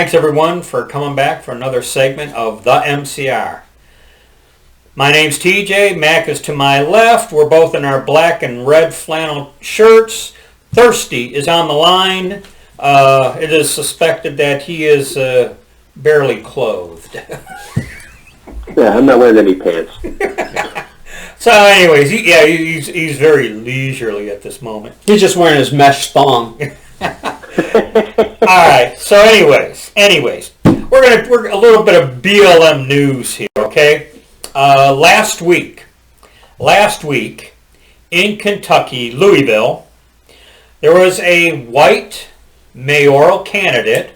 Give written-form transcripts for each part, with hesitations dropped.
Thanks everyone for coming back for another segment of the MCR. My name's TJ, Mac is to my left. We're both in our black and red flannel shirts. Thirsty is on the line. It is suspected that he is barely clothed. Yeah, I'm not wearing any pants. So anyways, he's very leisurely at this moment. He's just wearing his mesh thong. Alright, so anyways, we're a little bit of BLM news here, okay? Last week in Kentucky, Louisville, there was a white mayoral candidate,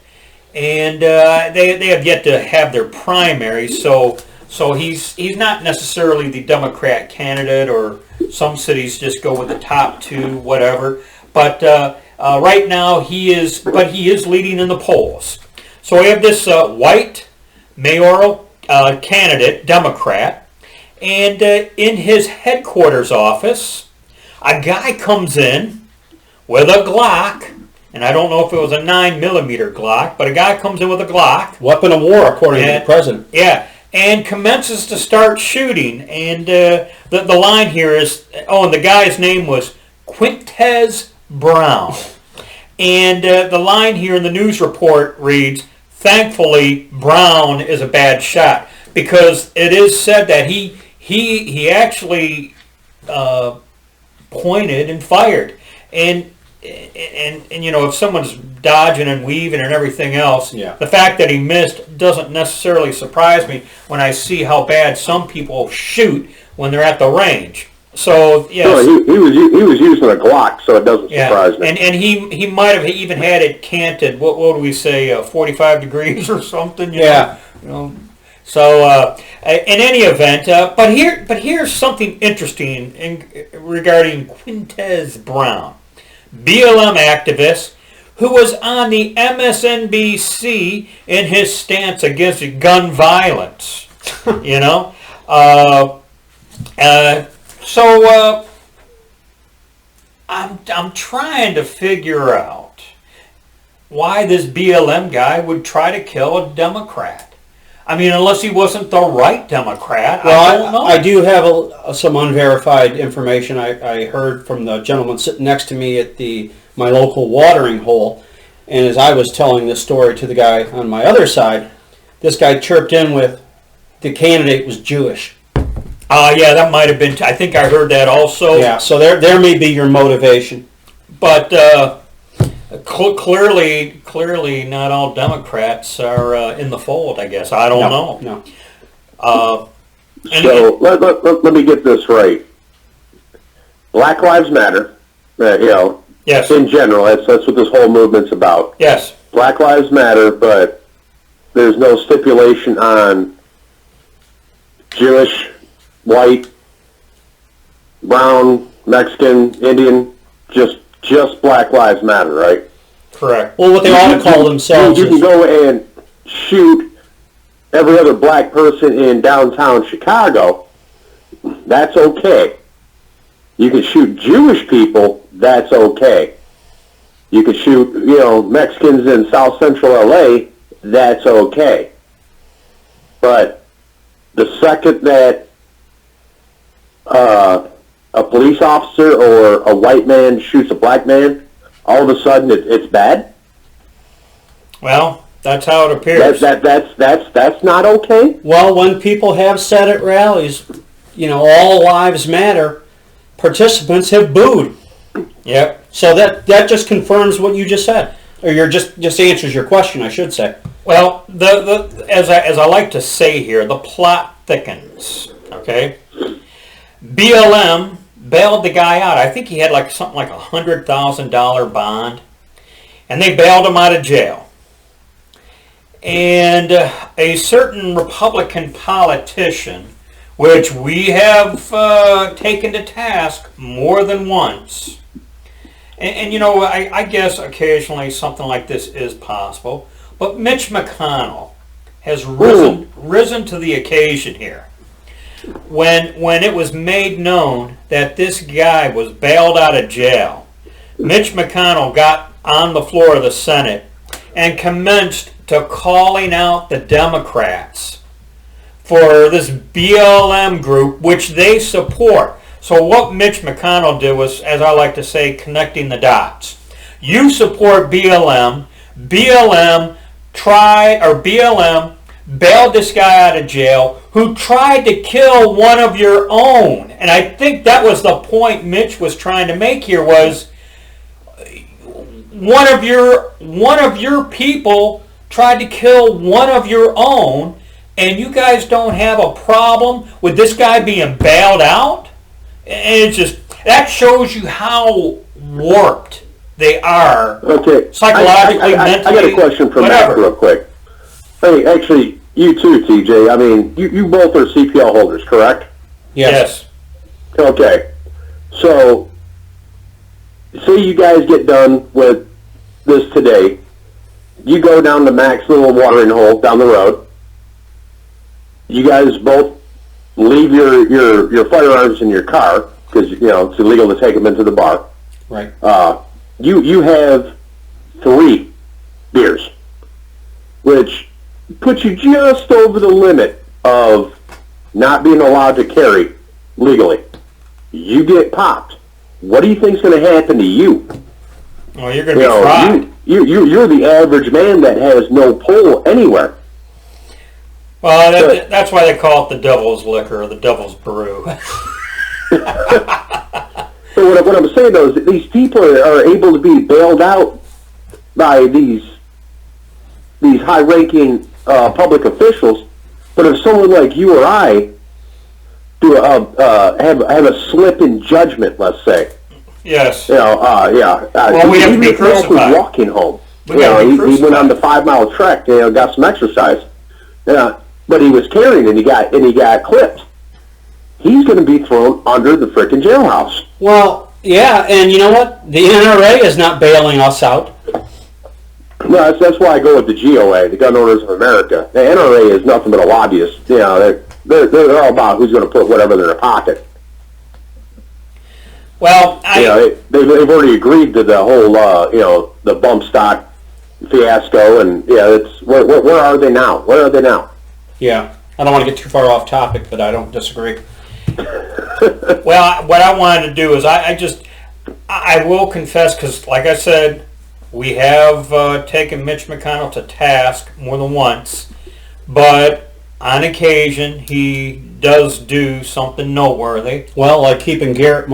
and they have yet to have their primary, so he's not necessarily the Democrat candidate, or some cities just go with the top two, whatever. But right now he is leading in the polls. So we have this white mayoral candidate, Democrat, and in his headquarters office, a guy comes in with a Glock, and I don't know if it was a 9mm Glock, but a guy comes in with a Glock. Weapon of war, according to the president. Yeah, and commences to start shooting. And the line here is, and the guy's name was Quintez Brown. And the line here in the news report reads, "Thankfully, Brown is a bad shot," because it is said that he actually pointed and fired. And if someone's dodging and weaving and everything else, the fact that he missed doesn't necessarily surprise me when I see how bad some people shoot when they're at the range. So yes, he was using a Glock, so it doesn't surprise me. And he might have even had it canted. What do we say? 45 degrees or something. You know? So in any event, but here's something interesting regarding Quintez Brown, BLM activist who was on the MSNBC in his stance against gun violence. So I'm trying to figure out why this BLM guy would try to kill a Democrat. I mean, unless he wasn't the right Democrat, I don't know. I do have some unverified information I heard from the gentleman sitting next to me at my local watering hole. And as I was telling this story to the guy on my other side, this guy chirped in with, the candidate was Jewish. Yeah, that might have been, I think I heard that also. Yeah, so there may be your motivation. But clearly not all Democrats are in the fold, I guess. I don't know. No. So let me get this right. Black Lives Matter, yes. In general, that's what this whole movement's about. Yes. Black Lives Matter, but there's no stipulation on Jewish, white, brown, Mexican, Indian, just Black Lives Matter, right? Correct. Well, what they ought to call themselves you can go and shoot every other black person in downtown Chicago. That's okay. You can shoot Jewish people. That's okay. You can shoot, Mexicans in South Central LA. That's okay. But the second that a police officer or a white man shoots a black man, all of a sudden it's bad. Well, that's how it appears. That's not okay. Well, when people have said at rallies, all lives matter, participants have booed. Yep. So that just confirms what you just said, or just answers your question, I should say. Well, as I like to say here, the plot thickens. Okay. BLM bailed the guy out. I think he had something like $100,000 bond, and they bailed him out of jail. And a certain Republican politician, which we have taken to task more than once, and I guess occasionally something like this is possible, but Mitch McConnell has risen to the occasion here. When it was made known that this guy was bailed out of jail, Mitch McConnell got on the floor of the Senate and commenced to calling out the Democrats for this BLM group, which they support. So what Mitch McConnell did was, as I like to say, connecting the dots. You support BLM. BLM bailed this guy out of jail who tried to kill one of your own. And I think that was the point Mitch was trying to make here, was one of your people tried to kill one of your own, and you guys don't have a problem with this guy being bailed out? And it's just, that shows you how warped they are. Okay. Psychologically, mentally, I got a question for Matt real quick. Hey, actually, you too, TJ. I mean, you both are CPL holders, correct? Yes. Okay. So, say you guys get done with this today. You go down to Mac's little watering hole down the road. You guys both leave your firearms in your car because, you know, it's illegal to take them into the bar. Right. You have 3 beers, which puts you just over the limit of not being allowed to carry legally. You get popped. What do you think's going to happen to you? Well, you're going to be fried. You're the average man that has no pull anywhere. Well, that's why they call it the devil's liquor or the devil's brew. So what I'm saying, though, is that these people are able to be bailed out by these high-ranking public officials, but if someone like you or I do have a slip in judgment, let's say, yes, well, we have to be crucified. Walking home, he went on the 5-mile trek, got some exercise, but he was carrying and he got clipped. He's going to be thrown under the frickin' jailhouse. Well, yeah, and you know what? The NRA is not bailing us out. No, that's why I go with the GOA, the Gun Owners of America. The NRA is nothing but a lobbyist. They're all about who's going to put whatever in their pocket. Well, they've already agreed to the whole the bump stock fiasco, and it's where are they now? Where are they now? Yeah, I don't want to get too far off topic, but I don't disagree. Well, what I wanted to do is I will confess, because like I said, we have taken Mitch McConnell to task more than once, but on occasion he does do something noteworthy. Well, like keeping Merrick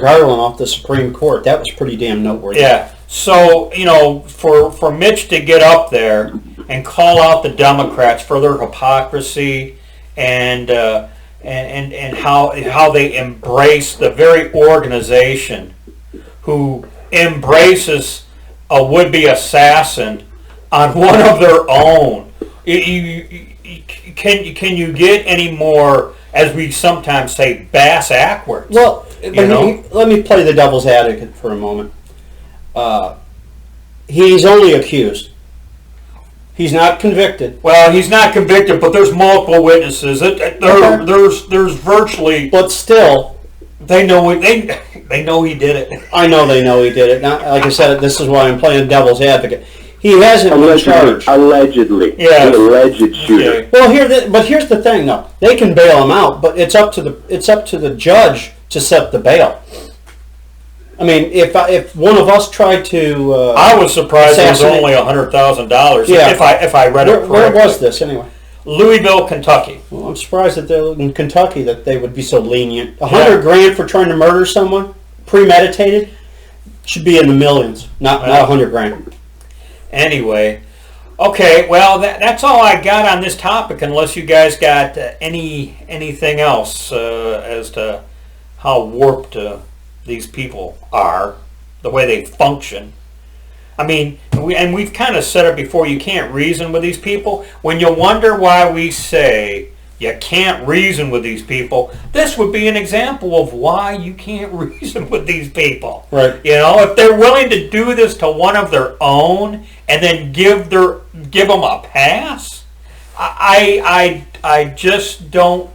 Garland off the Supreme Court, that was pretty damn noteworthy. Yeah. So, for Mitch to get up there and call out the Democrats for their hypocrisy and how they embrace the very organization who embraces a would-be assassin on one of their own. Can you get any more, as we sometimes say, bass-ackwards? Well, let me play the devil's advocate for a moment. He's only accused. He's not convicted. Well, he's not convicted, but there's multiple witnesses. There's virtually. But still, they know he did it. I know they know he did it. Not, like I said, this is why I'm playing devil's advocate. He hasn't been charged. Allegedly. Yeah. The alleged shooter. Okay. Well, here's the thing, though. They can bail him out, but it's up to the judge to set the bail. I mean, if one of us tried to, I was surprised it was only $100,000. Yeah. If I read it correctly. Where was this anyway? Louisville, Kentucky. Well, I'm surprised that they're in Kentucky that they would be so lenient. $100,000 for trying to murder someone, premeditated, should be in the millions, not $100,000. Anyway, okay. Well, that's all I got on this topic. Unless you guys got anything else as to how warped these people are, the way they function. I mean, we've kind of said it before, you can't reason with these people. When you wonder why we say you can't reason with these people, this would be an example of why you can't reason with these people. Right. If they're willing to do this to one of their own and then give them a pass, I just don't.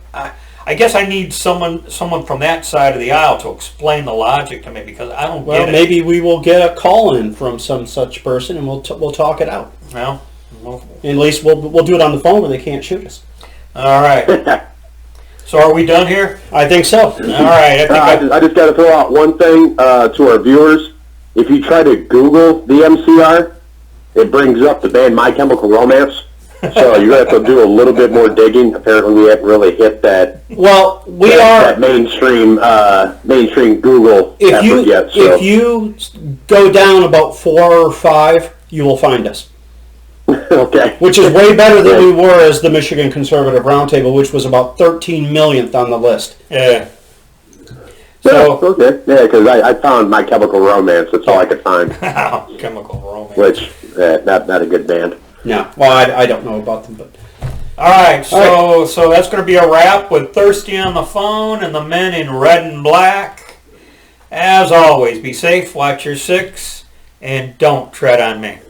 I guess I need someone from that side of the aisle to explain the logic to me, because I don't Well, get it. maybe we will get a call in from some such person, and we'll talk it out. Well, At least we'll do it on the phone where they can't shoot us. all right. So are we done here? I think so. All right. I think I just got to throw out one thing to our viewers. If you try to Google the MCR, it brings up the band My Chemical Romance. So you're going to have to do a little bit more digging. Apparently, we haven't really hit that. Well, we that are. mainstream Google effort yet. So. If you go down about 4 or 5, you will find us. Okay. Which is way better than we were as the Michigan Conservative Roundtable, which was about 13 millionth on the list. yeah. So okay, yeah, because I found My Chemical Romance. That's all I could find. Chemical Romance. Which not a good band. No, well, I don't know about them, but All right, so that's going to be a wrap with Thirsty on the phone and the men in red and black. As always, be safe, watch your 6, and don't tread on me.